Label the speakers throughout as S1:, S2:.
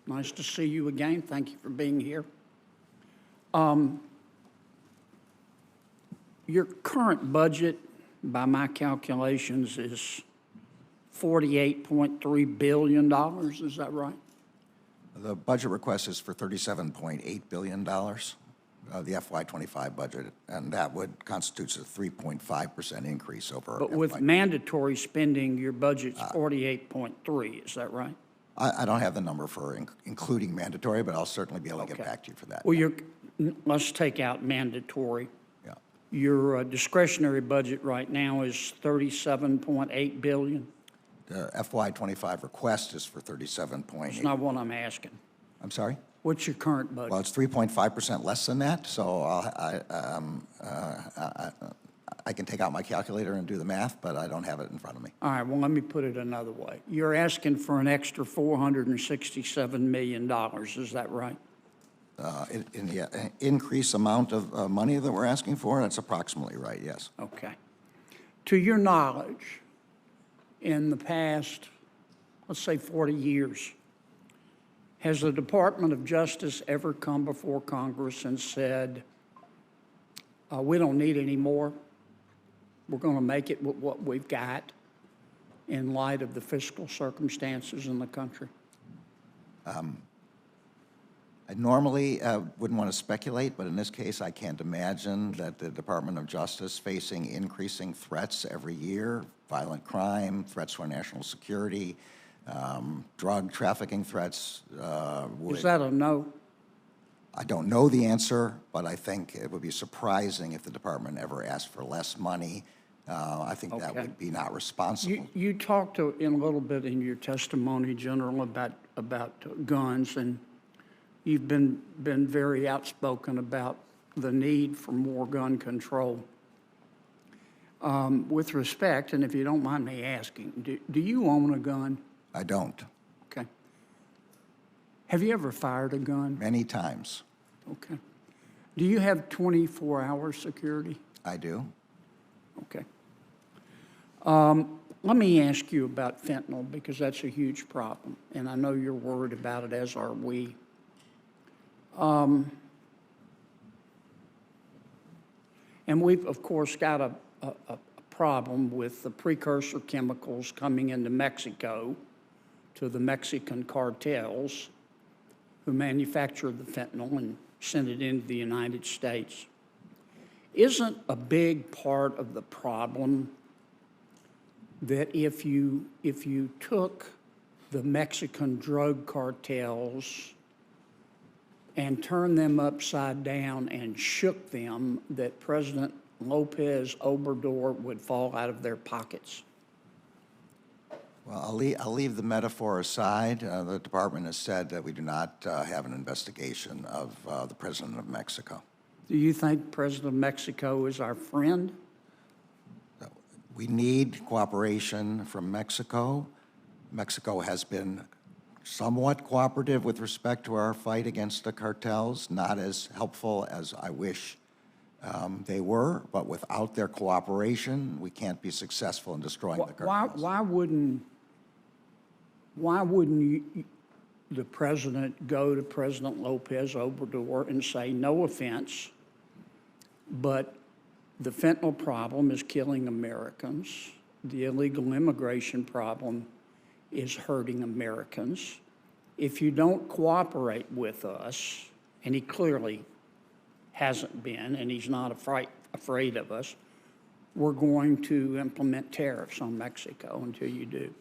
S1: Nice to see you again. Thank you for being here. Your current budget, by my calculations, is $48.3 billion. Is that right?
S2: The budget request is for $37.8 billion, the FY25 budget, and that would constitute a 3.5% increase over.
S1: But with mandatory spending, your budget's 48.3. Is that right?
S2: I don't have the number for including mandatory, but I'll certainly be able to get back to you for that.
S1: Well, let's take out mandatory.
S2: Yeah.
S1: Your discretionary budget right now is $37.8 billion.
S2: The FY25 request is for 37.8.
S1: That's not what I'm asking.
S2: I'm sorry?
S1: What's your current budget?
S2: Well, it's 3.5% less than that, so I can take out my calculator and do the math, but I don't have it in front of me.
S1: All right, well, let me put it another way. You're asking for an extra $467 million, is that right?
S2: In the increased amount of money that we're asking for, that's approximately right, yes.
S1: Okay. To your knowledge, in the past, let's say 40 years, has the Department of Justice ever come before Congress and said, we don't need any more? We're going to make it with what we've got in light of the fiscal circumstances in the country?
S2: I normally wouldn't want to speculate, but in this case, I can't imagine that the Department of Justice, facing increasing threats every year, violent crime, threats to our national security, drug trafficking threats,
S1: Is that a no?
S2: I don't know the answer, but I think it would be surprising if the department ever asked for less money. I think that would be not responsible.
S1: You talked in a little bit in your testimony, General, about guns, and you've been very outspoken about the need for more gun control. With respect, and if you don't mind me asking, do you own a gun?
S2: I don't.
S1: Okay. Have you ever fired a gun?
S2: Many times.
S1: Okay. Do you have 24-hour security?
S2: I do.
S1: Okay. Let me ask you about fentanyl, because that's a huge problem, and I know you're worried about it, as are we. And we've, of course, got a problem with the precursor chemicals coming into Mexico to the Mexican cartels who manufacture the fentanyl and send it into the United States. Isn't a big part of the problem that if you took the Mexican drug cartels and turned them upside down and shook them, that President Lopez Obrador would fall out of their pockets?
S2: Well, I'll leave the metaphor aside. The department has said that we do not have an investigation of the President of Mexico.
S1: Do you think President of Mexico is our friend?
S2: We need cooperation from Mexico. Mexico has been somewhat cooperative with respect to our fight against the cartels, not as helpful as I wish they were, but without their cooperation, we can't be successful in destroying the cartels.
S1: Why wouldn't the president go to President Lopez Obrador and say, no offense, but the fentanyl problem is killing Americans. The illegal immigration problem is hurting Americans. If you don't cooperate with us, and he clearly hasn't been, and he's not afraid of us, we're going to implement tariffs on Mexico until you do.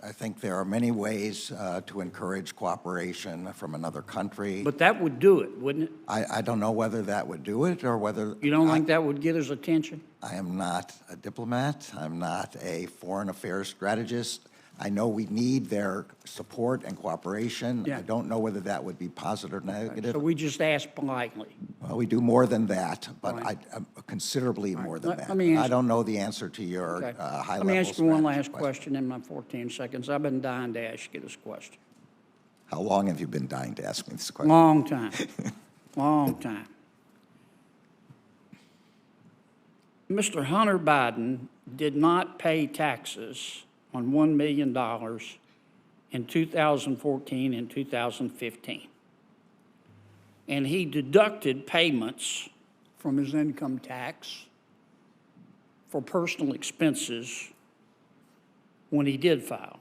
S2: I think there are many ways to encourage cooperation from another country.
S1: But that would do it, wouldn't it?
S2: I don't know whether that would do it or whether...
S1: You don't think that would get his attention?
S2: I am not a diplomat. I'm not a foreign affairs strategist. I know we need their support and cooperation.
S1: Yeah.
S2: I don't know whether that would be positive or negative.
S1: So we just ask politely.
S2: Well, we do more than that, but
S1: Right.
S2: considerably more than that.
S1: Let me
S2: I don't know the answer to your
S1: Okay.
S2: high-level
S1: Let me ask you one
S2: strategy
S1: last question in my 14 seconds. I've been dying to ask you this question.
S2: How long have you been dying to ask me this question?
S1: Long time. Long time. Mr. Hunter Biden did not pay taxes on $1 million in 2014 and 2015. And he deducted payments from his income tax for personal expenses when he did file.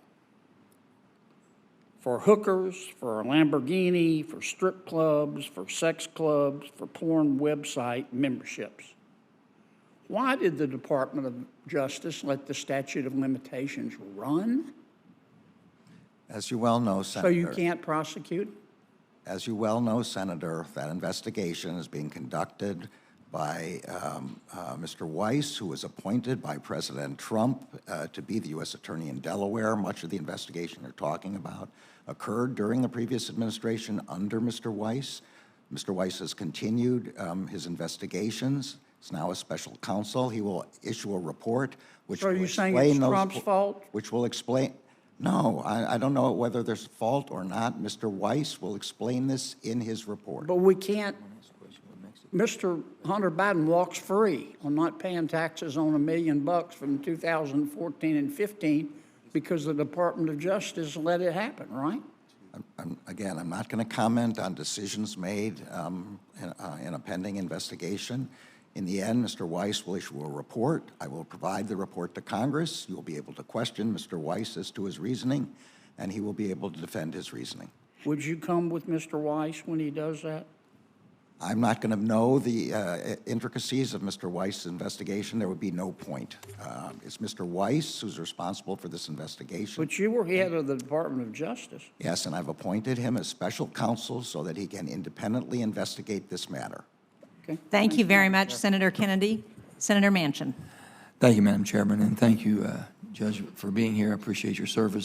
S1: For hookers, for a Lamborghini, for strip clubs, for sex clubs, for porn website memberships. Why did the Department of Justice let the statute of limitations run?
S2: As you well know, Senator.
S1: So you can't prosecute?
S2: As you well know, Senator, that investigation is being conducted by Mr. Weiss, who was appointed by President Trump to be the U.S. Attorney in Delaware. Much of the investigation you're talking about occurred during the previous administration under Mr. Weiss. Mr. Weiss has continued his investigations. He's now a special counsel. He will issue a report which
S1: So are
S2: will
S1: you saying
S2: explain
S1: it's
S2: those,
S1: Trump's fault?
S2: which will explain. No, I don't know whether there's fault or not. Mr. Weiss will explain this in his report.
S1: But we can't. Mr. Hunter Biden walks free on not paying taxes on $1 million from 2014 and 15 because the Department of Justice let it happen, right?
S2: Again, I'm not going to comment on decisions made in a pending investigation. In the end, Mr. Weiss will issue a report. I will provide the report to Congress. You will be able to question Mr. Weiss as to his reasoning, and he will be able to defend his reasoning.
S1: Would you come with Mr. Weiss when he does that?
S2: I'm not going to know the intricacies of Mr. Weiss' investigation. There would be no point. It's Mr. Weiss who's responsible for this investigation.
S1: But you were head of the Department of Justice.
S2: Yes, and I've appointed him as special counsel so that he can independently investigate this matter.
S1: Okay.
S3: Thank you very much, Senator Kennedy. Senator Manchin.
S4: Thank you, Madam Chairman, and thank you, Judge, for being here. I appreciate your service.